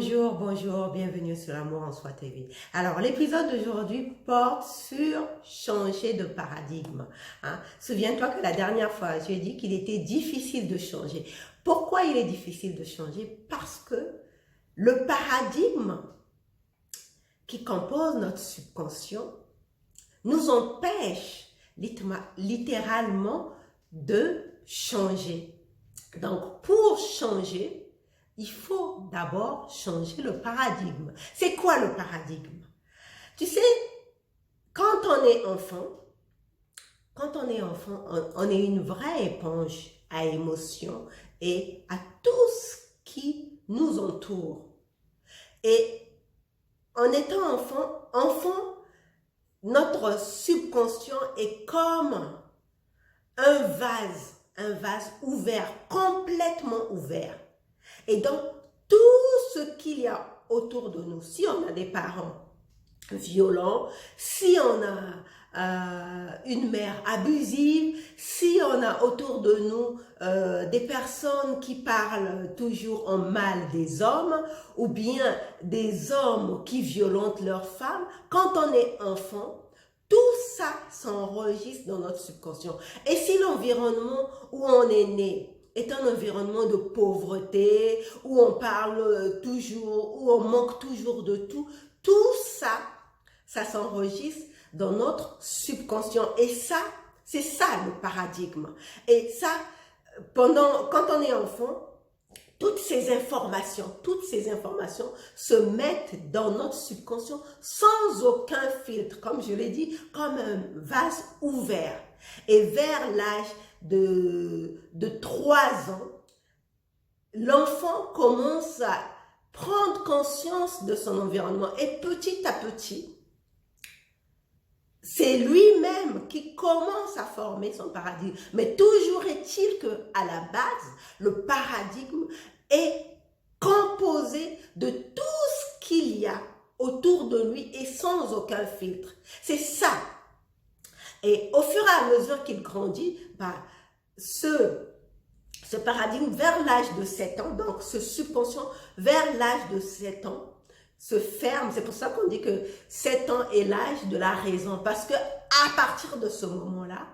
Bonjour, bonjour, bienvenue sur L'amour en soi TV. Alors, l'épisode d'aujourd'hui porte sur changer de paradigme. Souviens-toi que la dernière fois, j'ai dit qu'il était difficile de changer. Pourquoi il est difficile de changer? Parce que le paradigme qui compose notre subconscient nous empêche littéralement de changer. Donc, pour changer, il faut d'abord changer le paradigme. C'est quoi le paradigme? Tu sais, quand on est enfant, on est une vraie éponge à émotions et à tout ce qui nous entoure. Et en étant enfant, notre subconscient est comme un vase ouvert, complètement ouvert. Et donc, tout ce qu'il y a autour de nous, si on a des parents violents, si on a une mère abusive, si on a autour de nous des personnes qui parlent toujours en mal des hommes, ou bien des hommes qui violentent leurs femmes, quand on est enfant, tout ça s'enregistre dans notre subconscient. Et si l'environnement où on est né est un environnement de pauvreté, où on parle toujours, où on manque toujours de tout, tout ça, ça s'enregistre dans notre subconscient. Et ça, c'est ça le paradigme. Et ça, quand on est enfant, toutes ces informations se mettent dans notre subconscient sans aucun filtre, comme je l'ai dit, comme un vase ouvert. Et vers l'âge de 3 ans, l'enfant commence à prendre conscience de son environnement et petit à petit, c'est lui-même qui commence à former son paradigme. Mais toujours est-il qu'à la base, le paradigme est composé de tout ce qu'il y a autour de lui et sans aucun filtre. C'est ça. Et au fur et à mesure qu'il grandit, ce paradigme vers l'âge de 7 ans, donc ce subconscient vers l'âge de 7 ans, se ferme. C'est pour ça qu'on dit que 7 ans est l'âge de la raison. Parce que à partir de ce moment-là,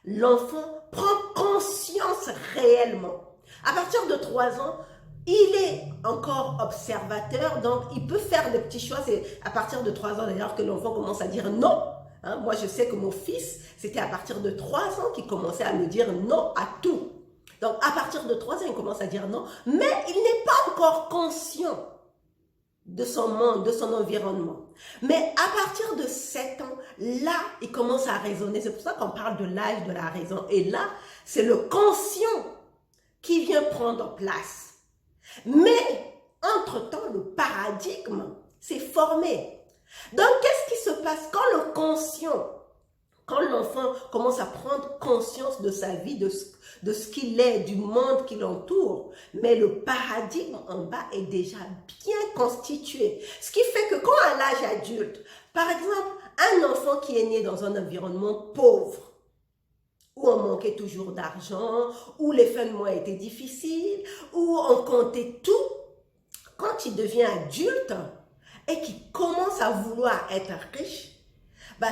l'enfant prend conscience réellement. À partir de 3 ans, il est encore observateur, donc il peut faire des petits choix. C'est à partir de 3 ans d'ailleurs que l'enfant commence à dire non. Moi, je sais que mon fils, c'était à partir de 3 ans qu'il commençait à me dire non à tout. Donc, à partir de 3 ans, il commence à dire non, mais il n'est pas encore conscient de son monde, de son environnement. Mais à partir de 7 ans, là, il commence à raisonner. C'est pour ça qu'on parle de l'âge de la raison. Et là, c'est le conscient qui vient prendre place. Mais, entre-temps, le paradigme s'est formé. Donc, qu'est-ce qui se passe quand l'enfant commence à prendre conscience de sa vie, de ce qu'il est, du monde qui l'entoure, mais le paradigme en bas est déjà bien constitué. Ce qui fait que quand à l'âge adulte, par exemple, un enfant qui est né dans un environnement pauvre, où on manquait toujours d'argent, où les fins de mois étaient difficiles, où on comptait tout, quand il devient adulte et qu'il commence à vouloir être riche,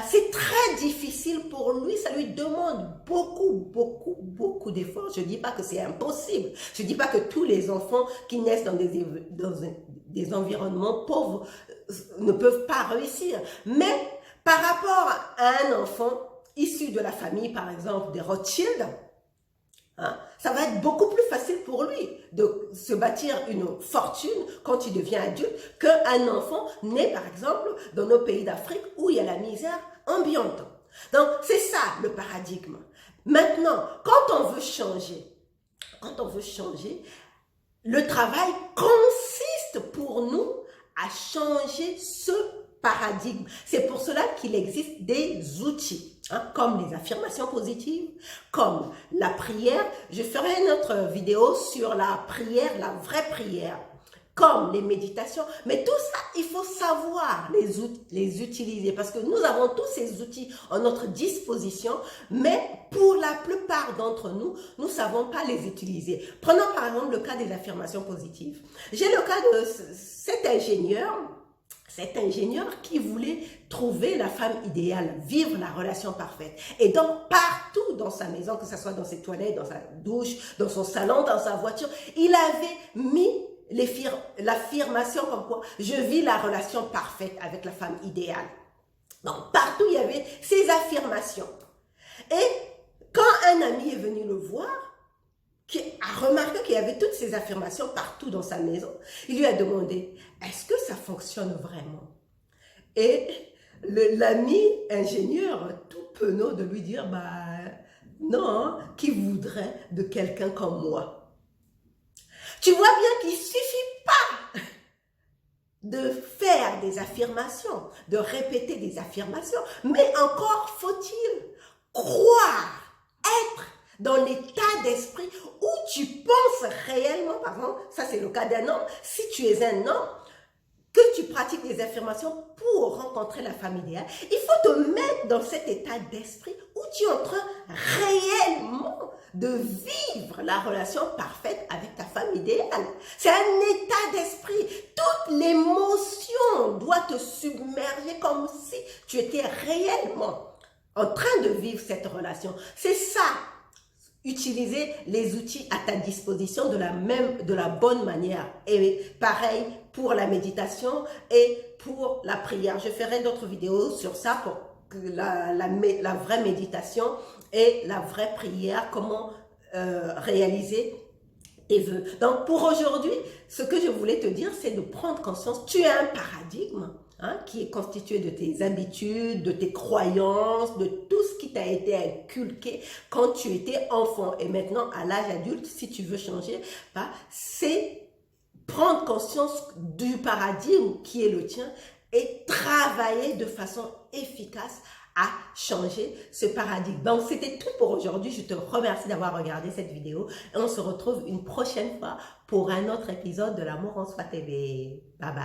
c'est très difficile pour lui, ça lui demande beaucoup d'efforts. Je ne dis pas que c'est impossible, je ne dis pas que tous les enfants qui naissent dans des environnements pauvres ne peuvent pas réussir. Mais par rapport à un enfant issu de la famille, par exemple, des Rothschild, ça va être beaucoup plus facile pour lui de se bâtir une fortune quand il devient adulte qu'un enfant né, par exemple, dans nos pays d'Afrique où il y a la misère ambiante. Donc, c'est ça le paradigme. Maintenant, quand on veut changer, le travail consiste pour nous à changer ce paradigme. C'est pour cela qu'il existe des outils, comme les affirmations positives, comme la prière. Je ferai une autre vidéo sur la prière, la vraie prière, comme les méditations, mais tout ça, il faut savoir les utiliser parce que nous avons tous ces outils à notre disposition, mais pour la plupart d'entre nous, nous ne savons pas les utiliser. Prenons par exemple le cas des affirmations positives. J'ai le cas de cet ingénieur qui voulait trouver la femme idéale, vivre la relation parfaite. Et donc, partout dans sa maison, que ce soit dans ses toilettes, dans sa douche, dans son salon, dans sa voiture, il avait mis l'affirmation comme quoi je vis la relation parfaite avec la femme idéale. Donc, partout, il y avait ces affirmations. Et quand un ami est venu le voir, qui a remarqué qu'il y avait toutes ces affirmations partout dans sa maison, il lui a demandé, est-ce que ça fonctionne vraiment? Et l'ami ingénieur, tout penaud de lui dire, bah non, qui voudrait de quelqu'un comme moi? Tu vois bien qu'il ne suffit pas de faire des affirmations, de répéter des affirmations, mais encore faut-il croire, être dans l'état d'esprit où tu penses réellement, par exemple, ça c'est le cas d'un homme, si tu es un homme, que tu pratiques des affirmations pour rencontrer la femme idéale, il faut te mettre dans cet état d'esprit où tu es en train réellement de vivre la relation parfaite avec ta femme idéale. C'est un état d'esprit. Toute l'émotion doit te submerger comme si tu étais réellement en train de vivre cette relation. C'est ça. Utiliser les outils à ta disposition de la bonne manière. Et pareil pour la méditation et pour la prière. Je ferai d'autres vidéos sur ça pour la vraie méditation et la vraie prière, comment réaliser tes vœux. Donc pour aujourd'hui, ce que je voulais te dire, c'est de prendre conscience. Tu as un paradigme qui est constitué de tes habitudes, de tes croyances, de tout ce qui t'a été inculqué quand tu étais enfant. Et maintenant, à l'âge adulte, si tu veux changer, c'est prendre conscience du paradigme qui est le tien et travailler de façon efficace à changer ce paradigme. Donc, c'était tout pour aujourd'hui. Je te remercie d'avoir regardé cette vidéo et on se retrouve une prochaine fois pour un autre épisode de l'Amour en Soi TV. Bye bye.